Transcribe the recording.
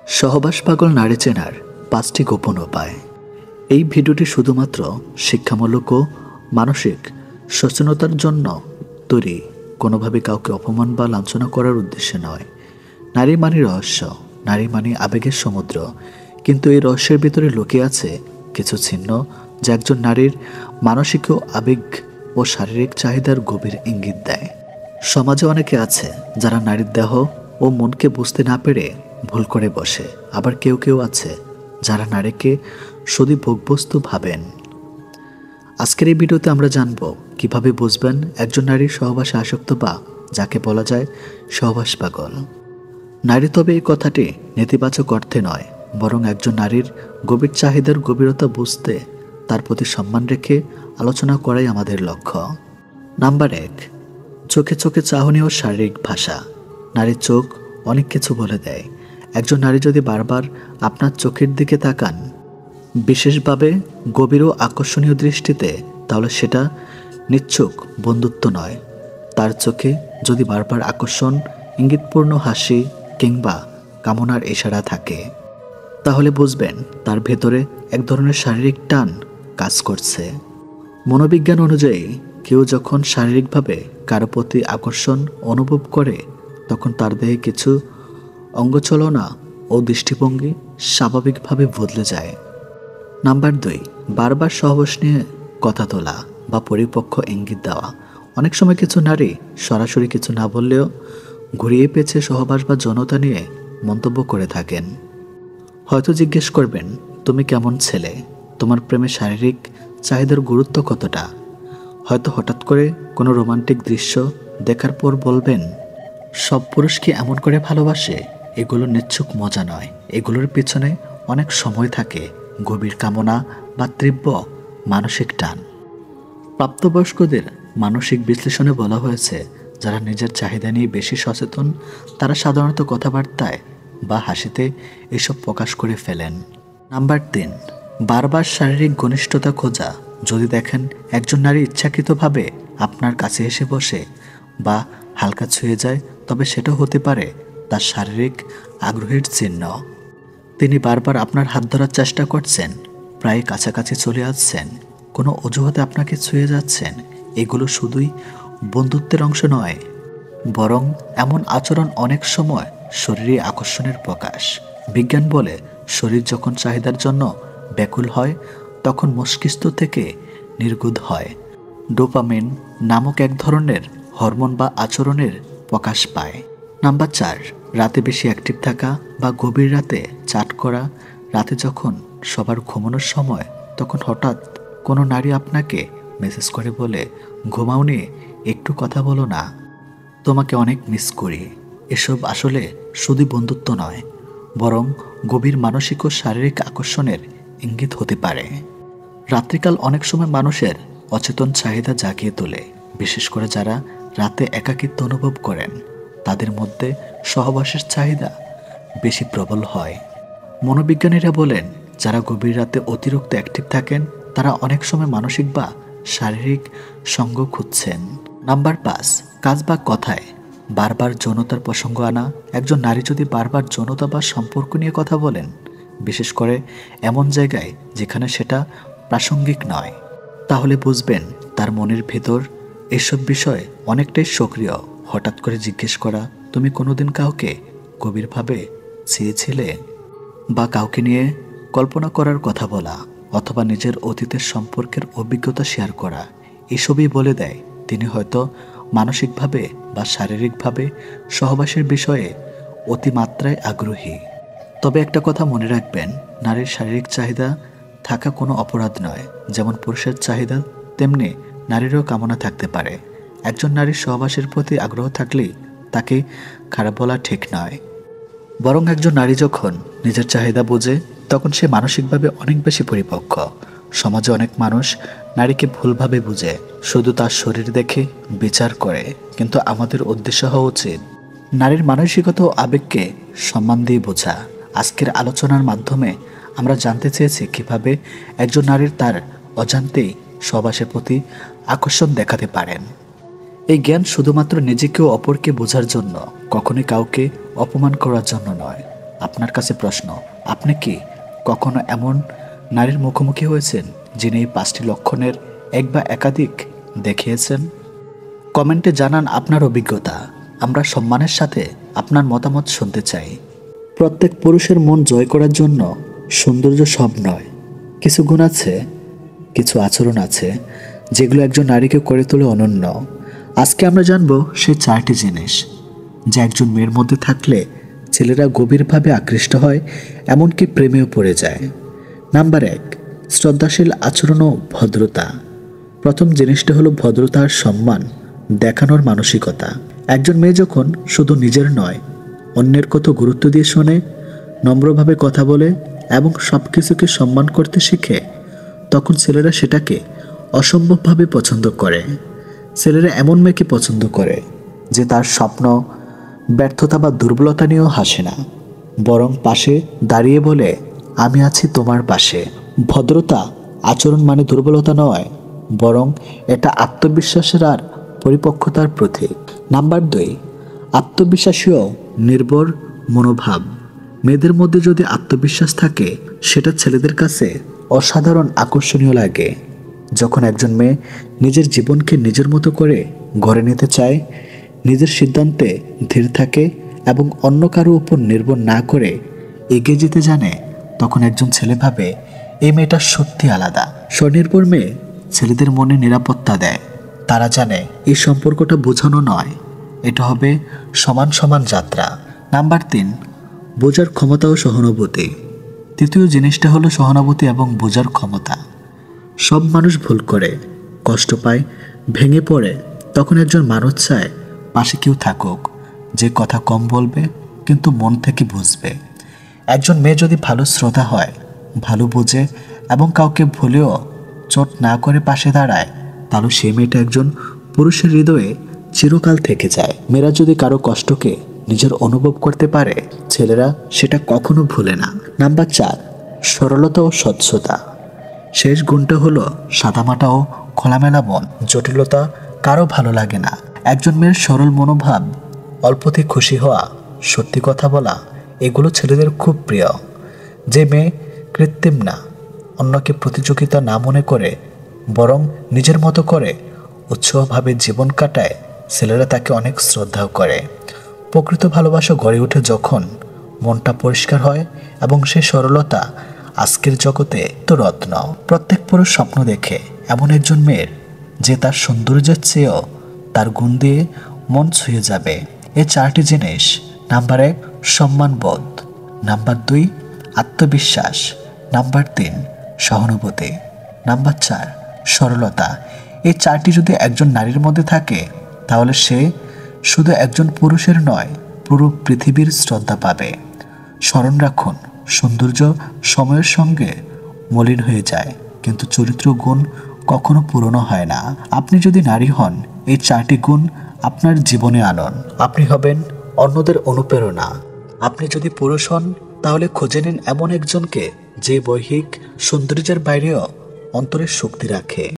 সহবাস পাগল নারী চেনার 5টি গোপন উপায়। এই ভিডিওটি শুধুমাত্র শিক্ষামূলক ও মানসিক সচেতনতার জন্য তৈরি, কোনোভাবে কাউকে অপমান বা লাঞ্ছনা করার উদ্দেশ্যে নয়। নারী মানে রহস্য, নারী মানে আবেগের সমুদ্র, কিন্তু এই রহস্যের ভিতরে লুকিয়ে আছে কিছু চিহ্ন যা একজন নারীর মানসিক ও আবেগ ও শারীরিক চাহিদার গভীর ইঙ্গিত দেয়। সমাজে অনেকে আছে যারা নারীর দেহ ও মনকে বুঝতে না পেরে ভুল করে বসে, আবার কেউ কেউ আছে যারা নারীকে শুধু ভোগবস্তু ভাবেন। আজকের এই ভিডিওতে আমরা জানব কিভাবে বুঝবেন একজন নারীর সহবাসে আসক্ত বা যাকে বলা যায় সহবাস পাগল নারী। তবে এই কথাটি নেতিবাচক অর্থে নয়, বরং একজন নারীর গভীর চাহিদার গভীরতা বুঝতে তার প্রতি সম্মান রেখে আলোচনা করাই আমাদের লক্ষ্য। নাম্বার 1, চোখে চোখে চাহনি ও শারীরিক ভাষা। নারীর চোখ অনেক কিছু বলে দেয়। একজন নারী যদি বারবার আপনার চোখের দিকে তাকান, বিশেষভাবে গভীর ও আকর্ষণীয় দৃষ্টিতে, তাহলে সেটা নিচ্ছক বন্ধুত্ব নয়। তার চোখে যদি বারবার আকর্ষণ, ইঙ্গিতপূর্ণ হাসি কিংবা কামনার ইশারা থাকে, তাহলে বুঝবেন তার ভেতরে এক ধরনের শারীরিক টান কাজ করছে। মনোবিজ্ঞান অনুযায়ী কেউ যখন শারীরিকভাবে কারো প্রতি আকর্ষণ অনুভব করে, তখন তার দেহে কিছু অঙ্গচলনা ও দৃষ্টিভঙ্গি স্বাভাবিকভাবে বদলে যায়। নাম্বার 2, বারবার সহবাস নিয়ে কথা তোলা বা পরিপক্ক ইঙ্গিত দেওয়া। অনেক সময় কিছু নারী সরাসরি কিছু না বললেও ঘুরিয়ে পেঁচে সহবাস বা যৌনতা নিয়ে মন্তব্য করে থাকেন। হয়তো জিজ্ঞেস করবেন, তুমি কেমন ছেলে, তোমার প্রেমে শারীরিক চাহিদার গুরুত্ব কতটা। হয়তো হঠাৎ করে কোনো রোমান্টিক দৃশ্য দেখার পর বলবেন, সব পুরুষ কি এমন করে ভালোবাসে। এগুলো নিচ্ছক মজা নয়, এগুলোর পিছনে অনেক সময় থাকে, গভীর কামনা বা তীব্র মানসিক টান। প্রাপ্তবয়স্কদের মানসিক বিশ্লেষণে বলা হয়েছে, যারা নিজের চাহিদা নিয়ে বেশি সচেতন তারা সাধারণত কথাবার্তায় বা হাসিতে এসব প্রকাশ করে ফেলেন। নাম্বার 3, বারবার শারীরিক ঘনিষ্ঠতা খোঁজা। যদি দেখেন একজন নারী ইচ্ছাকৃতভাবে আপনার কাছে এসে বসে বা হালকা ছুঁয়ে যায়, তবে সেটা হতে পারে তার শারীরিক আগ্রহের চিহ্ন। তিনি বারবার আপনার হাত ধরার চেষ্টা করছেন, প্রায় কাছাকাছি চলে আসছেন, কোনো অজুহাতে আপনাকে ছুঁয়ে যাচ্ছেন। এগুলো শুধুই বন্ধুত্বের অংশ নয়, বরং এমন আচরণ অনেক সময় শরীরে আকর্ষণের প্রকাশ। বিজ্ঞান বলে, শরীর যখন চাহিদার জন্য ব্যাকুল হয়, তখন মস্তিষ্ক থেকে নির্গত হয় ডোপামিন নামক এক ধরনের হরমোন বা আচরণের প্রকাশ পায়। নাম্বার 4, রাতে বেশি অ্যাক্টিভ থাকা বা গভীর রাতে চ্যাট করা। রাতে যখন সবার ঘুমানোর সময়, তখন হঠাৎ কোনো নারী আপনাকে মেসেজ করে বলে, ঘুমাওনি, একটু কথা বলো না, তোমাকে অনেক মিস করি। এসব আসলে শুধু বন্ধুত্ব নয়, বরং গভীর মানসিক ও শারীরিক আকর্ষণের ইঙ্গিত হতে পারে। রাত্রিকাল অনেক সময় মানুষের অচেতন চাহিদা জাগিয়ে তোলে, বিশেষ করে যারা রাতে একাকিত্ব অনুভব করেন, তাদের মধ্যে সহবাসের চাহিদা বেশি প্রবল হয়। মনোবিজ্ঞানীরা বলেন, যারা গভীর রাতে অতিরিক্ত অ্যাক্টিভ থাকেন তারা অনেক সময় মানসিক বা শারীরিক সঙ্গ খুঁজছেন। নাম্বার 5, কাজ বা কথায় বারবার যৌনতার প্রসঙ্গ আনা। একজন নারী যদি বারবার যৌনতা বা সম্পর্ক নিয়ে কথা বলেন, বিশেষ করে এমন জায়গায় যেখানে সেটা প্রাসঙ্গিক নয়, তাহলে বুঝবেন তার মনের ভেতর এসব বিষয় অনেকটাই সক্রিয়। হঠাৎ করে জিজ্ঞেস করা, তুমি কোনোদিন কাউকে গভীরভাবে চেয়েছিলে, বা কাউকে নিয়ে কল্পনা করার কথা বলা, অথবা নিজের অতীতের সম্পর্কের অভিজ্ঞতা শেয়ার করা, এসবই বলে দেয় তিনি হয়তো মানসিকভাবে বা শারীরিকভাবে সহবাসের বিষয়ে অতিমাত্রায় আগ্রহী। তবে একটা কথা মনে রাখবেন, নারীর শারীরিক চাহিদা থাকা কোনো অপরাধ নয়। যেমন পুরুষের চাহিদা, তেমনি নারীরও কামনা থাকতে পারে। একজন নারীর সহবাসের প্রতি আগ্রহ থাকলেই তাকে খারাপ বলা ঠিক নয়, বরং একজন নারী যখন নিজের চাহিদা বোঝে, তখন সে মানসিকভাবে অনেক বেশি পরিপক্ক। সমাজে অনেক মানুষ নারীকে ভুলভাবে বুঝে, শুধু তার শরীর দেখে বিচার করে, কিন্তু আমাদের উদ্দেশ্য হওয়া উচিত নারীর মানসিকতা ও আবেগকে সম্মান দিয়ে বোঝা। আজকের আলোচনার মাধ্যমে আমরা জানতে চেয়েছি কিভাবে একজন নারীর তার অজান্তেই সহবাসের প্রতি আকর্ষণ দেখাতে পারেন। এই জ্ঞান শুধুমাত্র নিজেকে ও অপরকে বোঝার জন্য, কখনোই কাউকে অপমান করার জন্য নয়। আপনার কাছে প্রশ্ন, আপনি কি কখনো এমন নারীর মুখোমুখি হয়েছেন যিনি এই 5টি লক্ষণের এক বা একাধিক দেখিয়েছেন? কমেন্টে জানান আপনার অভিজ্ঞতা। আমরা সম্মানের সাথে আপনার মতামত শুনতে চাই। প্রত্যেক পুরুষের মন জয় করার জন্য সৌন্দর্য সব নয়। কিছু গুণ আছে, কিছু আচরণ আছে যেগুলো একজন নারীকে করে তোলে অনন্য। আজকে আমরা জানব সেই 4টি জিনিস যা একজন মেয়ের মধ্যে থাকলে ছেলেরা গভীরভাবে আকৃষ্ট হয়, এমনকি প্রেমেও পড়ে যায়। নাম্বার 1, শ্রদ্ধাশীল আচরণ ও ভদ্রতা। প্রথম জিনিসটা হলো ভদ্রতা আর সম্মান দেখানোর মানসিকতা। একজন মেয়ে যখন শুধু নিজের নয়, অন্যের কত গুরুত্ব দিয়ে শোনে, নম্রভাবে কথা বলে এবং সব কিছুকে সম্মান করতে শিখে, তখন ছেলেরা সেটাকে অসম্ভবভাবে পছন্দ করে। ছেলেরা এমন মেয়েকে পছন্দ করে যে তার স্বপ্ন, ব্যর্থতা বা দুর্বলতা নিয়েও হাসে না, বরং পাশে দাঁড়িয়ে বলে, আমি আছি তোমার পাশে। ভদ্রতা আচরণ মানে দুর্বলতা নয়, বরং এটা আত্মবিশ্বাসের আর পরিপক্কতার প্রতীক। নাম্বার 2, আত্মবিশ্বাসী ও নির্ভর মনোভাব। মেয়েদের মধ্যে যদি আত্মবিশ্বাস থাকে, সেটা ছেলেদের কাছে অসাধারণ আকর্ষণীয় লাগে। যখন একজন মেয়ে নিজের জীবনকে নিজের মতো করে গড়ে নিতে চায়, নিজের সিদ্ধান্তে ধীর থাকে এবং অন্য কারো উপর নির্ভর না করে এগিয়ে যেতে জানে, তখন একজন ছেলে ভাবে এই মেয়েটা সত্যি আলাদা। স্বনির্ভর মেয়ে ছেলেদের মনে নিরাপত্তা দেয়। তারা জানে এই সম্পর্কটা বোঝানো নয়, এটা হবে সমান সমান যাত্রা। নাম্বার 3, বোঝার ক্ষমতা ও সহানুভূতি। তৃতীয় জিনিসটা হলো সহানুভূতি এবং বোঝার ক্ষমতা। সব মানুষ ভুল করে, কষ্ট পায়, ভেঙে পড়ে। তখন একজন মানুষ চায় পাশে কেউ থাকুক, যে কথা কম বলবে কিন্তু মন থেকে বুঝবে। একজন মেয়ে যদি ভালো শ্রোতা হয়, ভালো বোঝে এবং কাউকে ভুলেও চোট না করে পাশে দাঁড়ায়, তাহলে সেই মেয়েটা একজন পুরুষের হৃদয়ে চিরকাল থেকে যায়। মেয়েরা যদি কারো কষ্টকে নিজের অনুভব করতে পারে, ছেলেরা সেটা কখনো ভুলে না। নাম্বার 4, সরলতা ও স্বচ্ছতা। শেষ গুণটা হলো সাদামাটা ও খোলামেলা মন। জটিলতা কারো ভালো লাগে না। একজন মেয়ের সরল মনোভাব, অল্পতে খুশি হওয়া, সত্যি কথা বলা, এগুলো ছেলেদের খুব প্রিয়। যে মেয়ে কৃত্রিম না, অন্যকে প্রতিযোগিতা না মনে করে, বরং নিজের মতো করে উৎসাহভাবে জীবন কাটায়, ছেলেরা তাকে অনেক শ্রদ্ধাও করে। প্রকৃত ভালোবাসা গড়ে ওঠে যখন মনটা পরিষ্কার হয় এবং সে সরলতা আজকের জগতে তো রত্ন। প্রত্যেক পুরুষ স্বপ্ন দেখে এমন একজন মেয়ের যে তার সৌন্দর্যের চেয়েও তার গুণ দিয়ে মন ছুঁয়ে যাবে। এই 4টি জিনিস। নাম্বার 1, সম্মানবোধ। নাম্বার 2, আত্মবিশ্বাস। নাম্বার 3, সহানুভূতি। নাম্বার 4, সরলতা। এই 4টি যদি একজন নারীর মধ্যে থাকে, তাহলে সে শুধু একজন পুরুষের নয়, পুরো পৃথিবীর শ্রদ্ধা পাবে। স্মরণ রাখুন, সৌন্দর্য সময়ের সঙ্গে মলিন হয়ে যায়, কিন্তু চরিত্র গুণ কখনো পুরনো হয় না। আপনি যদি নারী হন, এই 4টি গুণ আপনার জীবনে আনুন। আপনি হবেন অন্যদের অনুপ্রেরণা। আপনি যদি পুরুষ হন, তাহলে খুঁজে নিন এমন একজনকে যে বৈহিক সৌন্দর্যের বাইরেও অন্তরের শক্তি রাখে।